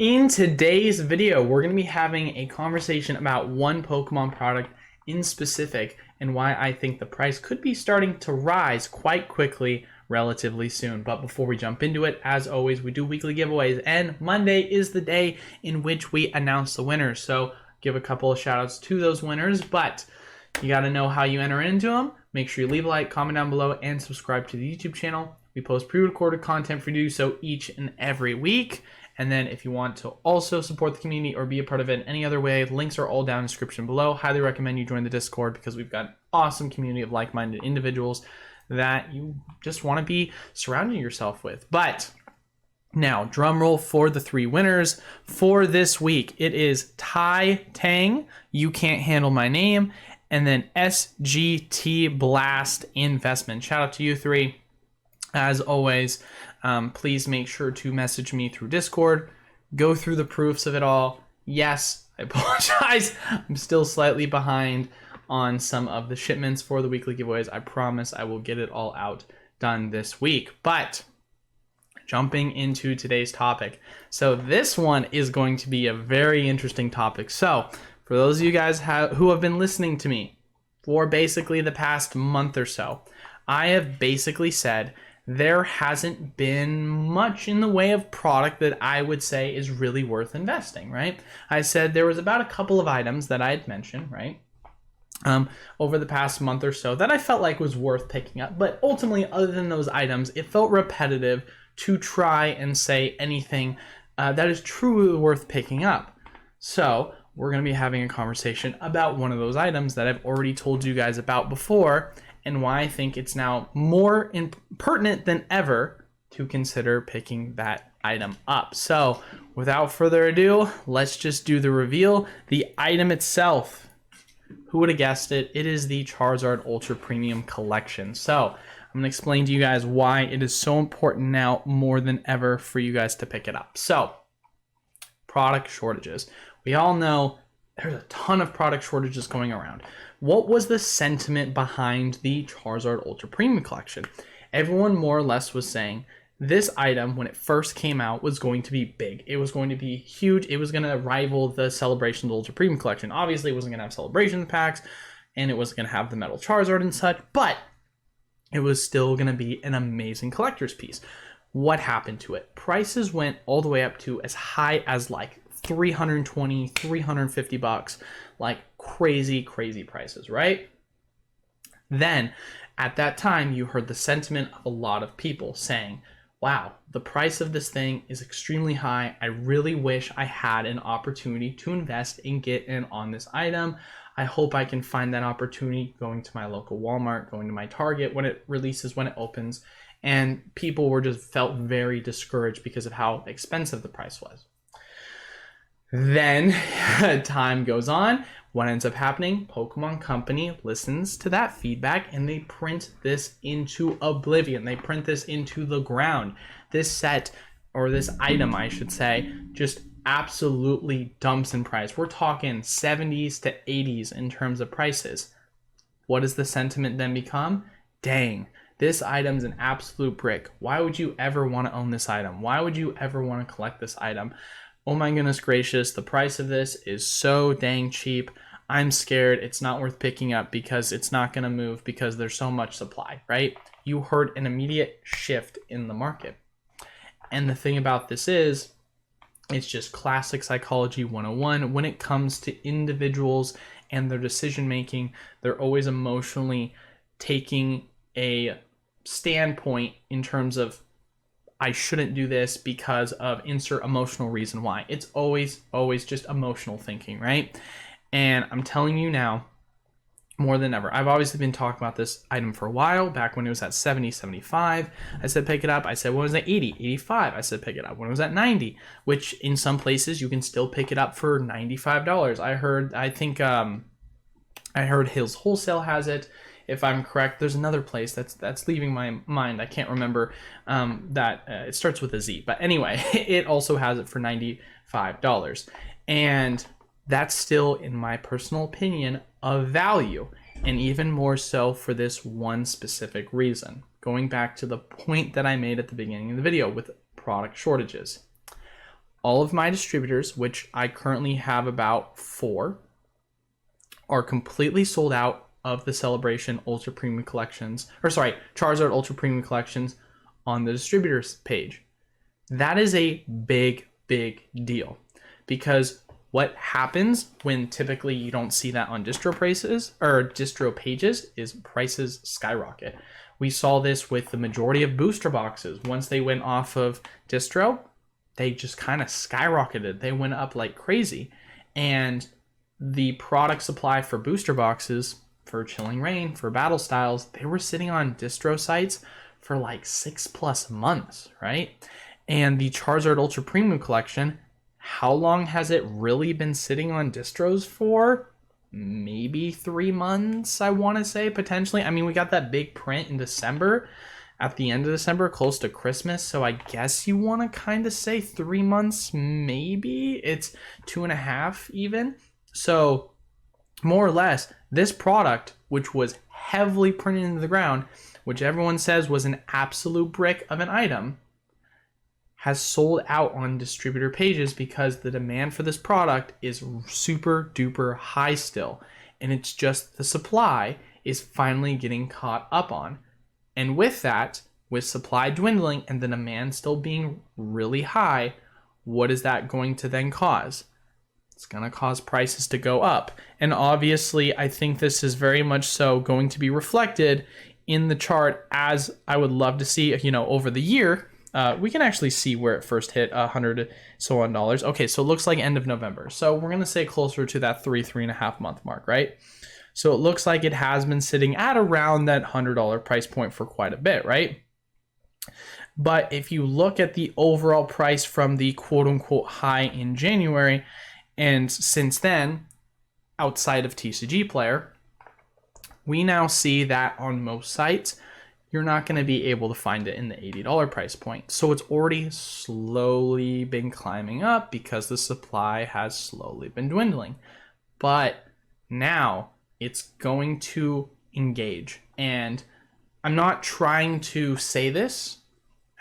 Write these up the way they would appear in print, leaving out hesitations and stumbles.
In today's video, we're going to be having a conversation about one Pokemon product in specific and why I think the price could be starting to rise quite quickly relatively soon. But before we jump into it, as always, we do weekly giveaways, and Monday is the day in which we announce the winners. So give a couple of shout outs to those winners, but you got to know how you enter into them. Make sure you leave a like, comment down below, and subscribe to the YouTube channel. We post pre-recorded content for you so each and every week. And then if you want to also support the community or be a part of it in any other way, links are all down in the description below. Highly recommend you join the Discord because we've got an awesome community of like-minded individuals that you just want to be surrounding yourself with. But now, drum roll for the three winners for this week. It is Tai Tang, You Can't Handle My Name, and then SGT Blast Investment. Shout out to you three. As always, please make sure to message me through Discord. Go through the proofs of it all. Yes, I apologize. I'm still slightly behind on some of the shipments for the weekly giveaways. I promise I will get it all out done this week. But jumping into today's topic. So this one is going to be a very interesting topic. So for those of you guys who have been listening to me for basically the past month or so, I have basically said there hasn't been much in the way of product that I would say is really worth investing, right? I said there was about a couple of items that I had mentioned, right? Over the past month or so that I felt like was worth picking up. But ultimately, other than those items, it felt repetitive to try and say anything that is truly worth picking up. So we're going to be having a conversation about one of those items that I've already told you guys about before, and why I think it's now more pertinent than ever to consider picking that item up. So without further ado, let's just do the reveal. The item itself, who would have guessed it? It is the Charizard Ultra Premium Collection. So I'm going to explain to you guys why it is so important now more than ever for you guys to pick it up. So product shortages. We all know there's a ton of product shortages going around. What was the sentiment behind the Charizard Ultra Premium Collection? Everyone more or less was saying this item, when it first came out, was going to be big. It was going to be huge. It was going to rival the Celebration of the Ultra Premium Collection. Obviously, it wasn't going to have Celebration packs, and it wasn't going to have the Metal Charizard and such, but it was still going to be an amazing collector's piece. What happened to it? Prices went all the way up to as high as like $320, $350, like crazy prices, right? Then at that time, you heard the sentiment of a lot of people saying, wow, the price of this thing is extremely high. I really wish I had an opportunity to invest and get in on this item. I hope I can find that opportunity going to my local Walmart, going to my Target when it releases, when it opens. And people were just felt very discouraged because of how expensive the price was. Then time goes on. What ends up happening? Pokemon Company listens to that feedback and they print this into oblivion. They print this into the ground. This set, or this item, I should say, just absolutely dumps in price. We're talking 70s to 80s in terms of prices. What does the sentiment then become? Dang, this item's an absolute brick. Why would you ever want to own this item? Why would you ever want to collect this item? Oh my goodness gracious, the price of this is so dang cheap. I'm scared it's not worth picking up because it's not going to move because there's so much supply, right? You heard an immediate shift in the market. And the thing about this is, it's just classic psychology 101. When it comes to individuals and their decision making, they're always emotionally taking a standpoint in terms of, I shouldn't do this because of insert emotional reason why. It's always just emotional thinking, right? And I'm telling you now, more than ever, I've obviously been talking about this item for a while. Back when it was at 70, 75, I said pick it up. I said when it was at 80, 85, I said pick it up. When it was at 90, which in some places you can still pick it up for $95. I heard Hills Wholesale has it. If I'm correct, there's another place that's leaving my mind. I can't remember it starts with a Z. But anyway, it also has it for $95. And that's still, in my personal opinion, of value. And even more so for this one specific reason. Going back to the point that I made at the beginning of the video with product shortages. All of my distributors, which I currently have about 4, are completely sold out of the Celebration Ultra Premium Collections, Charizard Ultra Premium Collections on the distributors page. That is a big, big deal, because what happens when typically you don't see that on distro prices or distro pages is prices skyrocket. We saw this with the majority of booster boxes. Once they went off of distro, they just kind of skyrocketed. They went up like crazy. And the product supply for booster boxes, for Chilling Reign, for Battle Styles, they were sitting on distro sites for like 6+ months, right? And the Charizard Ultra Premium Collection, how long has it really been sitting on distros for? Maybe 3 months, I want to say, potentially. I mean, we got that big print in December, at the end of December, close to Christmas. So I guess you want to kind of say 3 months, maybe. It's 2.5 even. So more or less, this product, which was heavily printed into the ground, which everyone says was an absolute brick of an item, has sold out on distributor pages because the demand for this product is super duper high still. And it's just the supply is finally getting caught up on. And with that, with supply dwindling and the demand still being really high, what is that going to then cause? It's going to cause prices to go up. And obviously, I think this is very much so going to be reflected in the chart, as I would love to see, over the year. We can actually see where it first hit $100 so on dollars. Okay, so it looks like end of November. So we're going to say closer to that 3.5 month mark, right? So it looks like it has been sitting at around that $100 price point for quite a bit, right? But if you look at the overall price from the quote unquote high in January, and since then, outside of TCG Player, we now see that on most sites, you're not going to be able to find it in the $80 price point. So it's already slowly been climbing up because the supply has slowly been dwindling. But now it's going to engage. And I'm not trying to say this,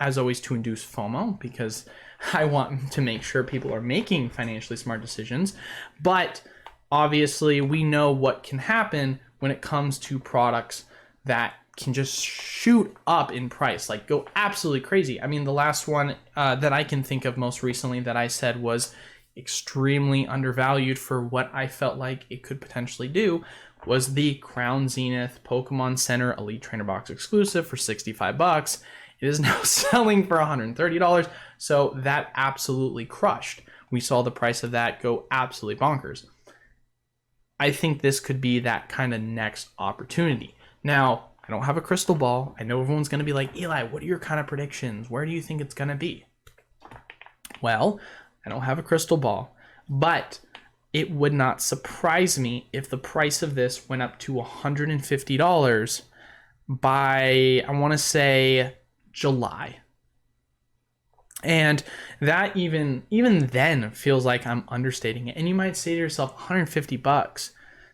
as always, to induce FOMO, because I want to make sure people are making financially smart decisions. But obviously, we know what can happen when it comes to products that can just shoot up in price, like go absolutely crazy. I mean, the last one that I can think of most recently that I said was extremely undervalued for what I felt like it could potentially do was the Crown Zenith Pokemon Center Elite Trainer Box exclusive for $65. It is now selling for $130. So that absolutely crushed. We saw the price of that go absolutely bonkers. I think this could be that kind of next opportunity. Now, I don't have a crystal ball. I know everyone's going to be like, Eli, what are your kind of predictions? Where do you think it's going to be? Well, I don't have a crystal ball, but it would not surprise me if the price of this went up to $150 by, I want to say, July. And that even then feels like I'm understating it. And you might say to yourself, $150.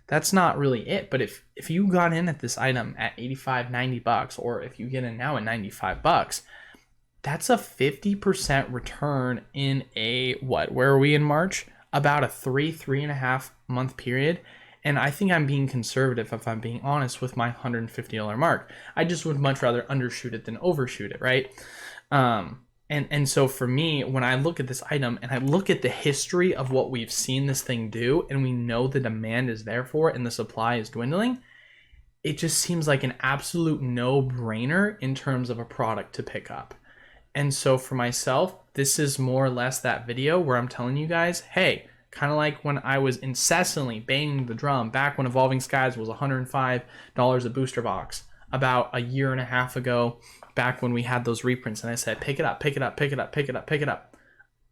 That's not really it. But if you got in at this item at $85, $90, or if you get in now at $95, that's a 50% return in a, where are we in March? About a 3.5 month period. And I think I'm being conservative, if I'm being honest, with my $150 mark. I just would much rather undershoot it than overshoot it, right? And so for me, when I look at this item and I look at the history of what we've seen this thing do, and we know the demand is there for it and the supply is dwindling, it just seems like an absolute no-brainer in terms of a product to pick up. And so for myself, this is more or less that video where I'm telling you guys, hey, kind of like when I was incessantly banging the drum back when Evolving Skies was $105 a booster box about a year and a half ago, back when we had those reprints, and I said, pick it up, pick it up, pick it up, pick it up, pick it up.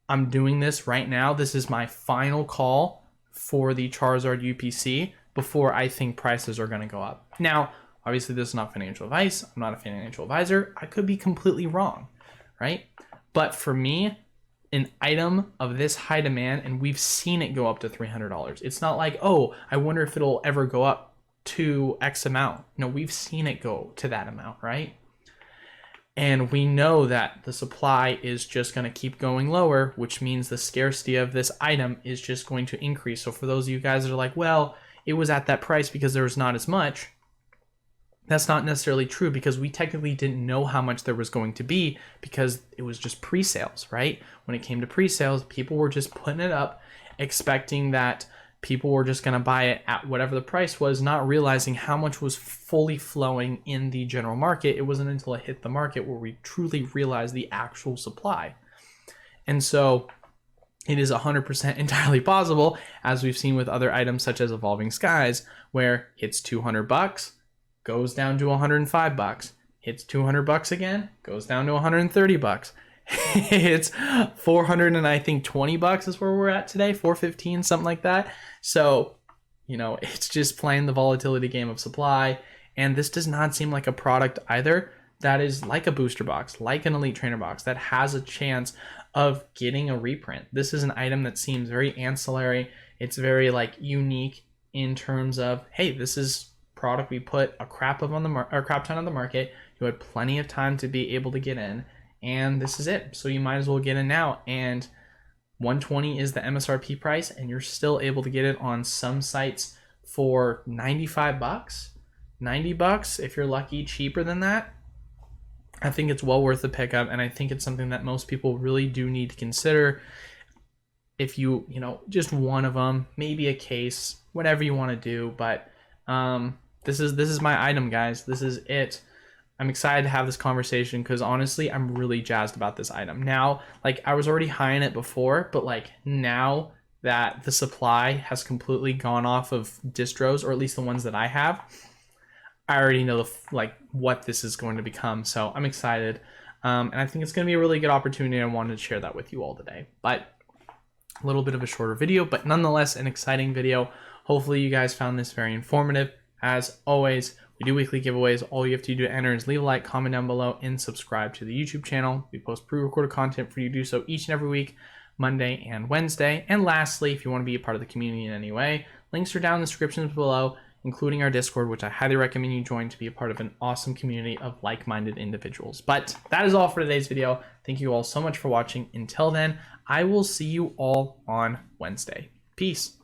I'm doing this right now. This is my final call for the Charizard UPC before I think prices are going to go up. Now, obviously, this is not financial advice. I'm not a financial advisor. I could be completely wrong, right? But for me, an item of this high demand, and we've seen it go up to $300. It's not like, oh, I wonder if it'll ever go up to X amount. No, we've seen it go to that amount, right? And we know that the supply is just going to keep going lower, which means the scarcity of this item is just going to increase. So for those of you guys that are like, well, it was at that price because there was not as much, that's not necessarily true, because we technically didn't know how much there was going to be because it was just pre-sales, right? When it came to pre-sales, people were just putting it up, expecting that people were just going to buy it at whatever the price was, not realizing how much was fully flowing in the general market. It wasn't until it hit the market where we truly realized the actual supply. And so it is 100% entirely possible, as we've seen with other items such as Evolving Skies, where it's $200, goes down to $105, hits $200 again, goes down to $130. It's 400 and I think $20 is where we're at today, 415, something like that. So, you know, it's just playing the volatility game of supply. And this does not seem like a product either that is like a booster box, like an elite trainer box, that has a chance of getting a reprint. This is an item that seems very ancillary. It's very like unique in terms of, hey, this is product we put a crap ton on the market. You had plenty of time to be able to get in, and this is it. So you might as well get in now. And 120 is the MSRP price, and you're still able to get it on some sites for $95, $90 if you're lucky, cheaper than that. I think it's well worth the pickup, and I think it's something that most people really do need to consider. If you know, just one of them, maybe a case, whatever you want to do, but this is my item, guys. This is it. I'm excited to have this conversation because honestly, I'm really jazzed about this item. Now, like, I was already high in it before, but like now that the supply has completely gone off of distros, or at least the ones that I have, I already know what this is going to become. So I'm excited. And I think it's going to be a really good opportunity. I wanted to share that with you all today. But a little bit of a shorter video, but nonetheless an exciting video. Hopefully you guys found this very informative. As always, we do weekly giveaways. All you have to do to enter is leave a like, comment down below, and subscribe to the YouTube channel. We post pre-recorded content for you to do so each and every week, Monday and Wednesday. And lastly, if you want to be a part of the community in any way, links are down in the descriptions below, including our Discord, which I highly recommend you join to be a part of an awesome community of like-minded individuals. But that is all for today's video. Thank you all so much for watching. Until then, I will see you all on Wednesday. Peace.